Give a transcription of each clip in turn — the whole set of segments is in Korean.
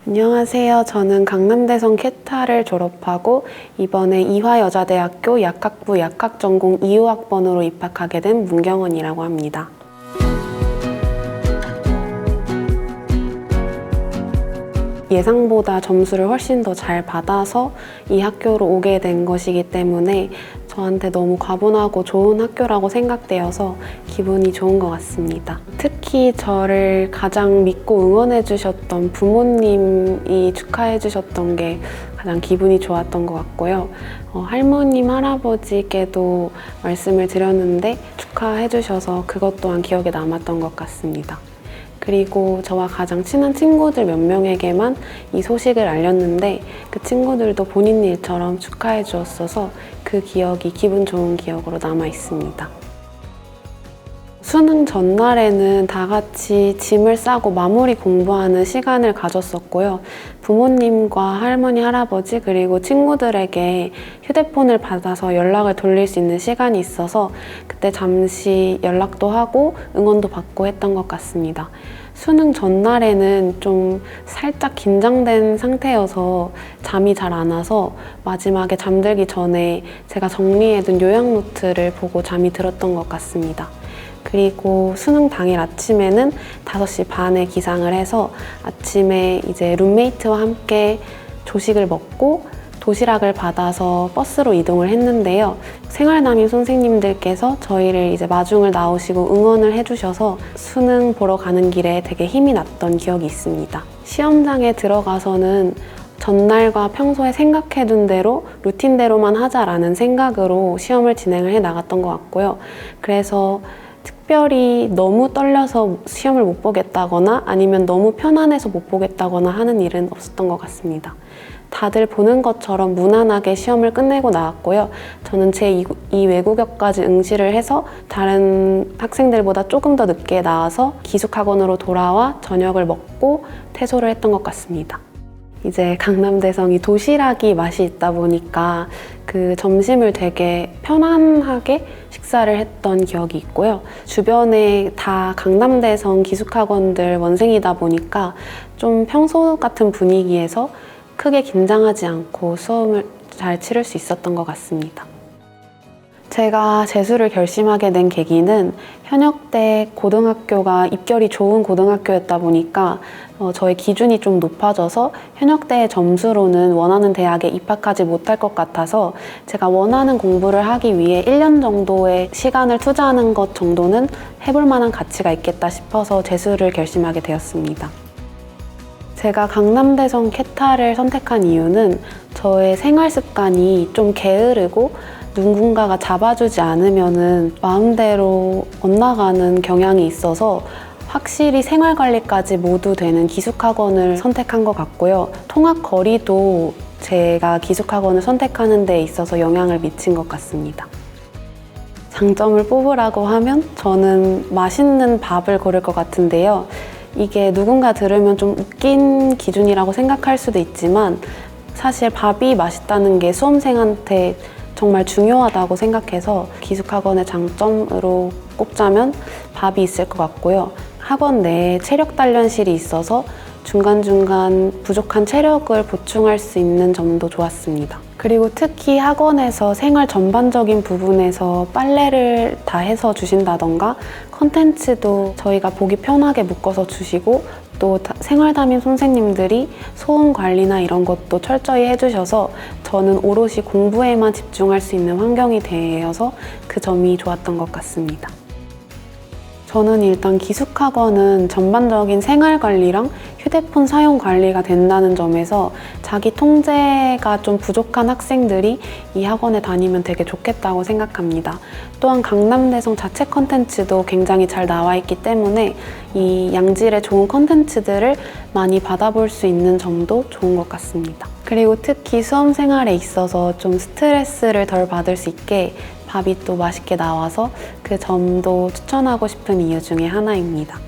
안녕하세요. 저는 강남대성 캐타를 졸업하고 이번에 이화여자대학교 약학부 약학전공 2호학번으로 입학하게 된 문경은이라고 합니다. 예상보다 점수를 훨씬 더 잘 받아서 이 학교로 오게 된 것이기 때문에 저한테 너무 과분하고 좋은 학교라고 생각되어서 기분이 좋은 것 같습니다. 특히 저를 가장 믿고 응원해 주셨던 부모님이 축하해 주셨던 게 가장 기분이 좋았던 것 같고요. 할머님, 할아버지께도 말씀을 드렸는데 축하해 주셔서 그것 또한 기억에 남았던 것 같습니다. 그리고 저와 가장 친한 친구들 몇 명에게만 이 소식을 알렸는데 그 친구들도 본인 일처럼 축하해 주었어서 그 기억이 기분 좋은 기억으로 남아 있습니다. 수능 전날에는 다 같이 짐을 싸고 마무리 공부하는 시간을 가졌었고요. 부모님과 할머니, 할아버지 그리고 친구들에게 휴대폰을 받아서 연락을 돌릴 수 있는 시간이 있어서 그때 잠시 연락도 하고 응원도 받고 했던 것 같습니다. 수능 전날에는 좀 살짝 긴장된 상태여서 잠이 잘 안 와서 마지막에 잠들기 전에 제가 정리해둔 요약 노트를 보고 잠이 들었던 것 같습니다. 그리고 수능 당일 아침에는 5시 반에 기상을 해서 아침에 이제 룸메이트와 함께 조식을 먹고 도시락을 받아서 버스로 이동을 했는데요. 생활담임 선생님들께서 저희를 이제 마중을 나오시고 응원을 해주셔서 수능 보러 가는 길에 되게 힘이 났던 기억이 있습니다. 시험장에 들어가서는 전날과 평소에 생각해둔 대로 루틴대로만 하자라는 생각으로 시험을 진행을 해 나갔던 것 같고요. 그래서 특별히 너무 떨려서 시험을 못 보겠다거나 아니면 너무 편안해서 못 보겠다거나 하는 일은 없었던 것 같습니다. 다들 보는 것처럼 무난하게 시험을 끝내고 나왔고요. 저는 제2 외국어까지 응시를 해서 다른 학생들보다 조금 더 늦게 나와서 기숙학원으로 돌아와 저녁을 먹고 퇴소를 했던 것 같습니다. 이제 강남대성이 도시락이 맛이 있다 보니까 그 점심을 되게 편안하게 식사를 했던 기억이 있고요. 주변에 다 강남대성 기숙학원들 원생이다 보니까 좀 평소 같은 분위기에서 크게 긴장하지 않고 수업을 잘 치를 수 있었던 것 같습니다. 제가 재수를 결심하게 된 계기는 현역대 고등학교가 입결이 좋은 고등학교였다 보니까 저의 기준이 좀 높아져서 현역대의 점수로는 원하는 대학에 입학하지 못할 것 같아서 제가 원하는 공부를 하기 위해 1년 정도의 시간을 투자하는 것 정도는 해볼 만한 가치가 있겠다 싶어서 재수를 결심하게 되었습니다. 제가 강남대성 캐타를 선택한 이유는 저의 생활 습관이 좀 게으르고 누군가가 잡아주지 않으면은 마음대로 엇나가는 경향이 있어서 확실히 생활관리까지 모두 되는 기숙학원을 선택한 것 같고요. 통학 거리도 제가 기숙학원을 선택하는 데 있어서 영향을 미친 것 같습니다. 장점을 뽑으라고 하면 저는 맛있는 밥을 고를 것 같은데요. 이게 누군가 들으면 좀 웃긴 기준이라고 생각할 수도 있지만 사실 밥이 맛있다는 게 수험생한테 정말 중요하다고 생각해서 기숙학원의 장점으로 꼽자면 밥이 있을 것 같고요. 학원 내에 체력 단련실이 있어서 중간중간 부족한 체력을 보충할 수 있는 점도 좋았습니다. 그리고 특히 학원에서 생활 전반적인 부분에서 빨래를 다 해서 주신다던가 컨텐츠도 저희가 보기 편하게 묶어서 주시고 또 생활담임 선생님들이 소음 관리나 이런 것도 철저히 해주셔서 저는 오롯이 공부에만 집중할 수 있는 환경이 되어서 그 점이 좋았던 것 같습니다. 저는 일단 기숙학원은 전반적인 생활관리랑 휴대폰 사용 관리가 된다는 점에서 자기 통제가 좀 부족한 학생들이 이 학원에 다니면 되게 좋겠다고 생각합니다. 또한 강남대성 자체 컨텐츠도 굉장히 잘 나와 있기 때문에 이 양질의 좋은 컨텐츠들을 많이 받아볼 수 있는 점도 좋은 것 같습니다. 그리고 특히 수험 생활에 있어서 좀 스트레스를 덜 받을 수 있게 밥이 또 맛있게 나와서 그 점도 추천하고 싶은 이유 중에 하나입니다.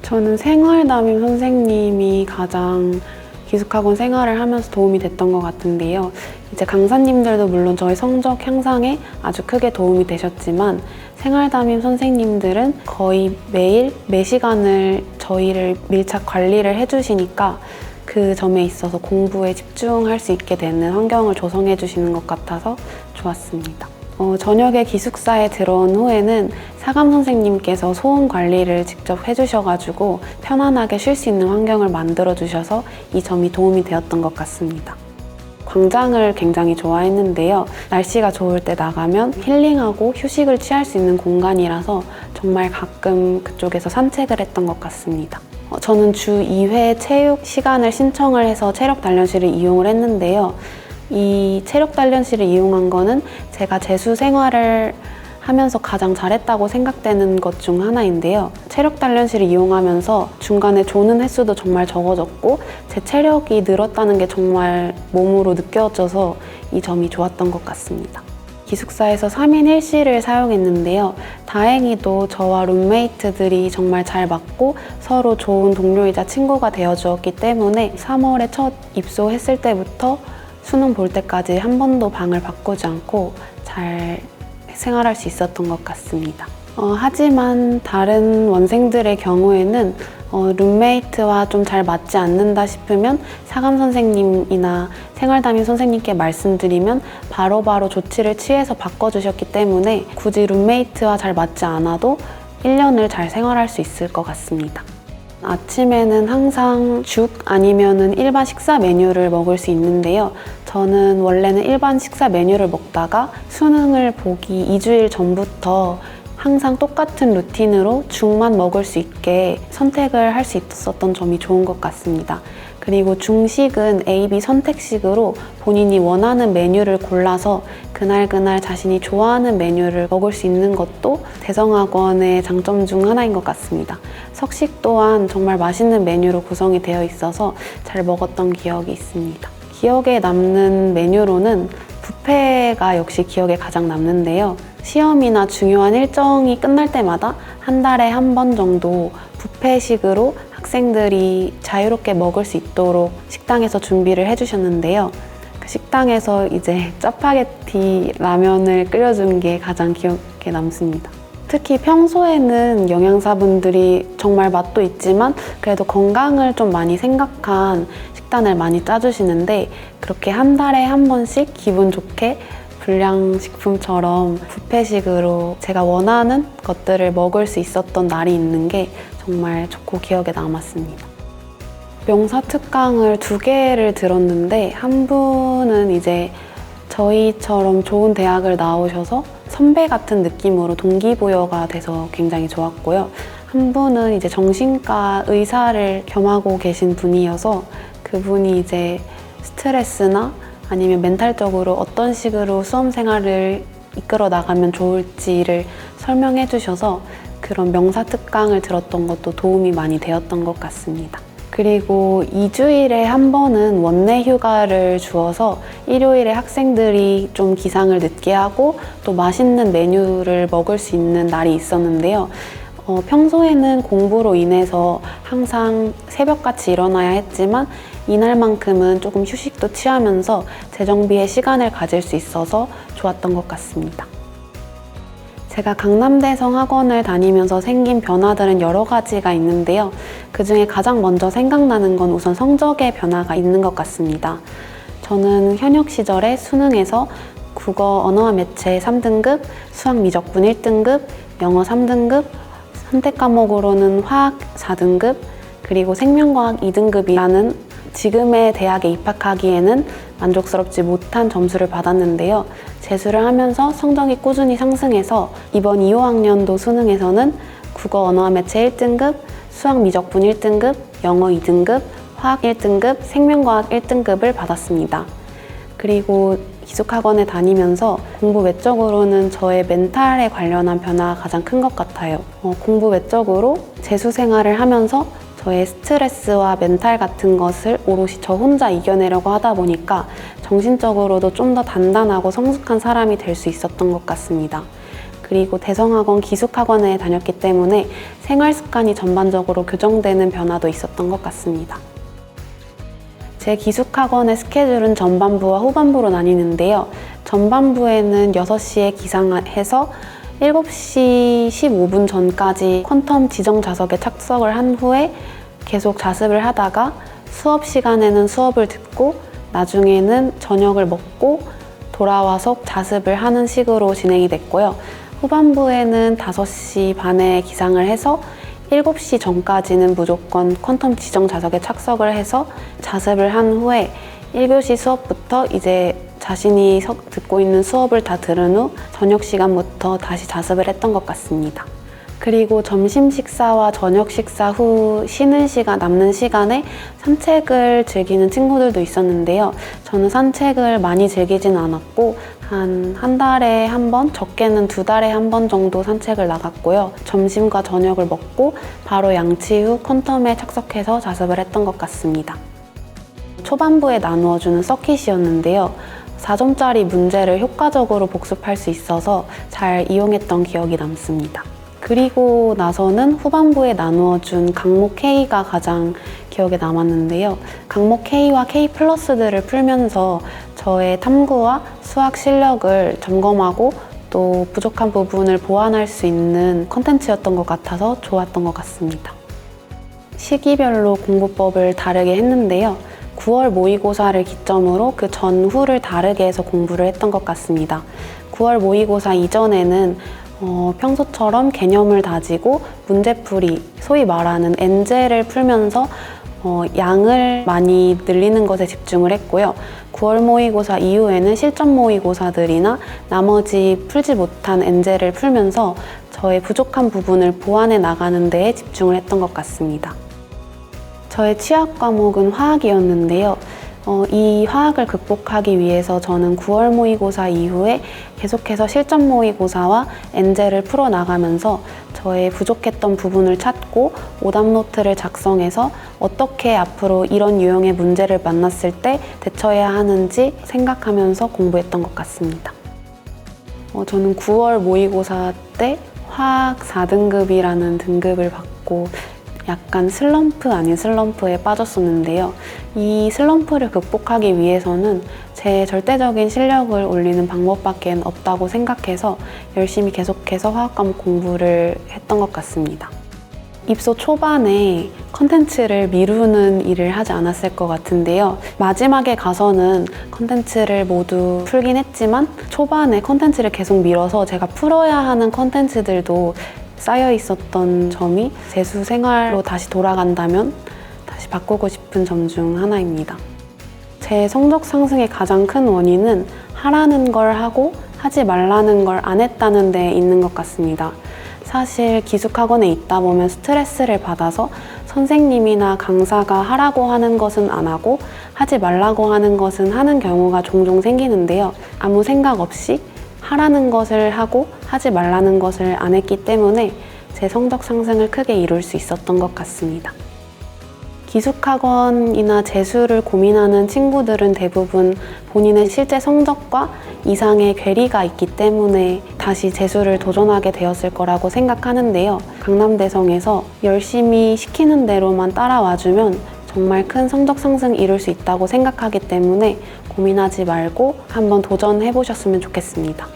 저는 생활담임 선생님이 가장 기숙학원 생활을 하면서 도움이 됐던 것 같은데요. 이제 강사님들도 물론 저의 성적 향상에 아주 크게 도움이 되셨지만 생활담임 선생님들은 거의 매일 매시간을 저희를 밀착 관리를 해주시니까 그 점에 있어서 공부에 집중할 수 있게 되는 환경을 조성해 주시는 것 같아서 좋았습니다. 저녁에 기숙사에 들어온 후에는 사감 선생님께서 소음 관리를 직접 해주셔가지고 편안하게 쉴 수 있는 환경을 만들어 주셔서 이 점이 도움이 되었던 것 같습니다. 광장을 굉장히 좋아했는데요. 날씨가 좋을 때 나가면 힐링하고 휴식을 취할 수 있는 공간이라서 정말 가끔 그쪽에서 산책을 했던 것 같습니다. 저는 주 2회 체육 시간을 신청을 해서 체력 단련실을 이용을 했는데요. 이 체력 단련실을 이용한 거는 제가 재수 생활을 하면서 가장 잘했다고 생각되는 것 중 하나인데요. 체력 단련실을 이용하면서 중간에 조는 횟수도 정말 적어졌고 제 체력이 늘었다는 게 정말 몸으로 느껴져서 이 점이 좋았던 것 같습니다. 기숙사에서 3인 1실을 사용했는데요. 다행히도 저와 룸메이트들이 정말 잘 맞고 서로 좋은 동료이자 친구가 되어주었기 때문에 3월에 첫 입소했을 때부터 수능 볼 때까지 한 번도 방을 바꾸지 않고 잘 생활할 수 있었던 것 같습니다. 하지만 다른 원생들의 경우에는 룸메이트와 좀 잘 맞지 않는다 싶으면 사감 선생님이나 생활담임 선생님께 말씀드리면 바로바로 조치를 취해서 바꿔주셨기 때문에 굳이 룸메이트와 잘 맞지 않아도 1년을 잘 생활할 수 있을 것 같습니다. 아침에는 항상 죽 아니면은 일반 식사 메뉴를 먹을 수 있는데요. 저는 원래는 일반 식사 메뉴를 먹다가 수능을 보기 2주일 전부터 항상 똑같은 루틴으로 죽만 먹을 수 있게 선택을 할 수 있었던 점이 좋은 것 같습니다. 그리고 중식은 A, B 선택식으로 본인이 원하는 메뉴를 골라서 그날 자신이 좋아하는 메뉴를 먹을 수 있는 것도 대성학원의 장점 중 하나인 것 같습니다. 석식 또한 정말 맛있는 메뉴로 구성이 되어 있어서 잘 먹었던 기억이 있습니다. 기억에 남는 메뉴로는 뷔페가 역시 기억에 가장 남는데요. 시험이나 중요한 일정이 끝날 때마다 한 달에 한 번 정도 뷔페식으로 학생들이 자유롭게 먹을 수 있도록 식당에서 준비를 해주셨는데요. 그 식당에서 이제 짜파게티 라면을 끓여준 게 가장 기억에 남습니다. 특히 평소에는 영양사분들이 정말 맛도 있지만 그래도 건강을 좀 많이 생각한 식단을 많이 짜주시는데 그렇게 한 달에 한 번씩 기분 좋게 불량식품처럼 뷔페식으로 제가 원하는 것들을 먹을 수 있었던 날이 있는 게 정말 좋고 기억에 남았습니다. 명사 특강을 2개를 들었는데 한 분은 이제 저희처럼 좋은 대학을 나오셔서 선배 같은 느낌으로 동기부여가 돼서 굉장히 좋았고요. 한 분은 이제 정신과 의사를 겸하고 계신 분이어서 그분이 이제 스트레스나 아니면 멘탈적으로 어떤 식으로 수험 생활을 이끌어 나가면 좋을지를 설명해 주셔서 그런 명사 특강을 들었던 것도 도움이 많이 되었던 것 같습니다. 그리고 2주일에 한 번은 원내 휴가를 주어서 일요일에 학생들이 좀 기상을 늦게 하고 또 맛있는 메뉴를 먹을 수 있는 날이 있었는데요. 평소에는 공부로 인해서 항상 새벽같이 일어나야 했지만 이날만큼은 조금 휴식도 취하면서 재정비의 시간을 가질 수 있어서 좋았던 것 같습니다. 제가 강남대성 학원을 다니면서 생긴 변화들은 여러 가지가 있는데요. 그중에 가장 먼저 생각나는 건 우선 성적의 변화가 있는 것 같습니다. 저는 현역 시절에 수능에서 국어 언어와 매체 3등급, 수학 미적분 1등급, 영어 3등급, 선택 과목으로는 화학 4등급, 그리고 생명과학 2등급이라는 지금의 대학에 입학하기에는 만족스럽지 못한 점수를 받았는데요. 재수를 하면서 성적이 꾸준히 상승해서 이번 2, 5학년도 수능에서는 국어 언어와 매체 1등급, 수학 미적분 1등급, 영어 2등급, 화학 1등급, 생명과학 1등급을 받았습니다. 그리고 기숙학원에 다니면서 공부 외적으로는 저의 멘탈에 관련한 변화가 가장 큰 것 같아요. 공부 외적으로 재수 생활을 하면서 저의 스트레스와 멘탈 같은 것을 오롯이 저 혼자 이겨내려고 하다 보니까 정신적으로도 좀 더 단단하고 성숙한 사람이 될 수 있었던 것 같습니다. 그리고 대성학원 기숙학원에 다녔기 때문에 생활 습관이 전반적으로 교정되는 변화도 있었던 것 같습니다. 제 기숙학원의 스케줄은 전반부와 후반부로 나뉘는데요. 전반부에는 6시에 기상해서 7시 15분 전까지 퀀텀 지정 좌석에 착석을 한 후에 계속 자습을 하다가 수업 시간에는 수업을 듣고 나중에는 저녁을 먹고 돌아와서 자습을 하는 식으로 진행이 됐고요. 후반부에는 5시 반에 기상을 해서 7시 전까지는 무조건 퀀텀 지정 좌석에 착석을 해서 자습을 한 후에 1교시 수업부터 이제 자신이 듣고 있는 수업을 다 들은 후 저녁 시간부터 다시 자습을 했던 것 같습니다. 그리고 점심 식사와 저녁 식사 후 쉬는 시간, 남는 시간에 산책을 즐기는 친구들도 있었는데요. 저는 산책을 많이 즐기진 않았고 한 달에 한 번, 적게는 2달에 한 번 정도 산책을 나갔고요. 점심과 저녁을 먹고 바로 양치 후 퀀텀에 착석해서 자습을 했던 것 같습니다. 초반부에 나누어주는 서킷이었는데요. 4점짜리 문제를 효과적으로 복습할 수 있어서 잘 이용했던 기억이 남습니다. 그리고 나서는 후반부에 나누어준 강목 K가 가장 기억에 남았는데요. 강목 K와 K 플러스들을 풀면서 저의 탐구와 수학 실력을 점검하고 또 부족한 부분을 보완할 수 있는 컨텐츠였던 것 같아서 좋았던 것 같습니다. 시기별로 공부법을 다르게 했는데요. 9월 모의고사를 기점으로 그 전후를 다르게 해서 공부를 했던 것 같습니다. 9월 모의고사 이전에는 평소처럼 개념을 다지고 문제풀이, 소위 말하는 엔제를 풀면서 양을 많이 늘리는 것에 집중을 했고요. 9월 모의고사 이후에는 실전 모의고사들이나 나머지 풀지 못한 엔제를 풀면서 저의 부족한 부분을 보완해 나가는 데에 집중을 했던 것 같습니다. 저의 취약 과목은 화학이었는데요. 이 화학을 극복하기 위해서 저는 9월 모의고사 이후에 계속해서 실전 모의고사와 엔제를 풀어나가면서 저의 부족했던 부분을 찾고 오답노트를 작성해서 어떻게 앞으로 이런 유형의 문제를 만났을 때 대처해야 하는지 생각하면서 공부했던 것 같습니다. 저는 9월 모의고사 때 화학 4등급이라는 등급을 받고 약간 슬럼프 아닌 슬럼프에 빠졌었는데요. 이 슬럼프를 극복하기 위해서는 제 절대적인 실력을 올리는 방법밖에 없다고 생각해서 열심히 계속해서 화학 과목 공부를 했던 것 같습니다. 입소 초반에 컨텐츠를 미루는 일을 하지 않았을 것 같은데요. 마지막에 가서는 컨텐츠를 모두 풀긴 했지만 초반에 컨텐츠를 계속 미뤄서 제가 풀어야 하는 컨텐츠들도 쌓여 있었던 점이 재수 생활로 다시 돌아간다면 다시 바꾸고 싶은 점 중 하나입니다. 제 성적 상승의 가장 큰 원인은 하라는 걸 하고 하지 말라는 걸 안 했다는 데 있는 것 같습니다. 사실 기숙학원에 있다 보면 스트레스를 받아서 선생님이나 강사가 하라고 하는 것은 안 하고 하지 말라고 하는 것은 하는 경우가 종종 생기는데요. 아무 생각 없이 하라는 것을 하고 하지 말라는 것을 안 했기 때문에 제 성적 상승을 크게 이룰 수 있었던 것 같습니다. 기숙학원이나 재수를 고민하는 친구들은 대부분 본인의 실제 성적과 이상의 괴리가 있기 때문에 다시 재수를 도전하게 되었을 거라고 생각하는데요. 강남대성에서 열심히 시키는 대로만 따라와주면 정말 큰 성적 상승 이룰 수 있다고 생각하기 때문에 고민하지 말고 한번 도전해 보셨으면 좋겠습니다.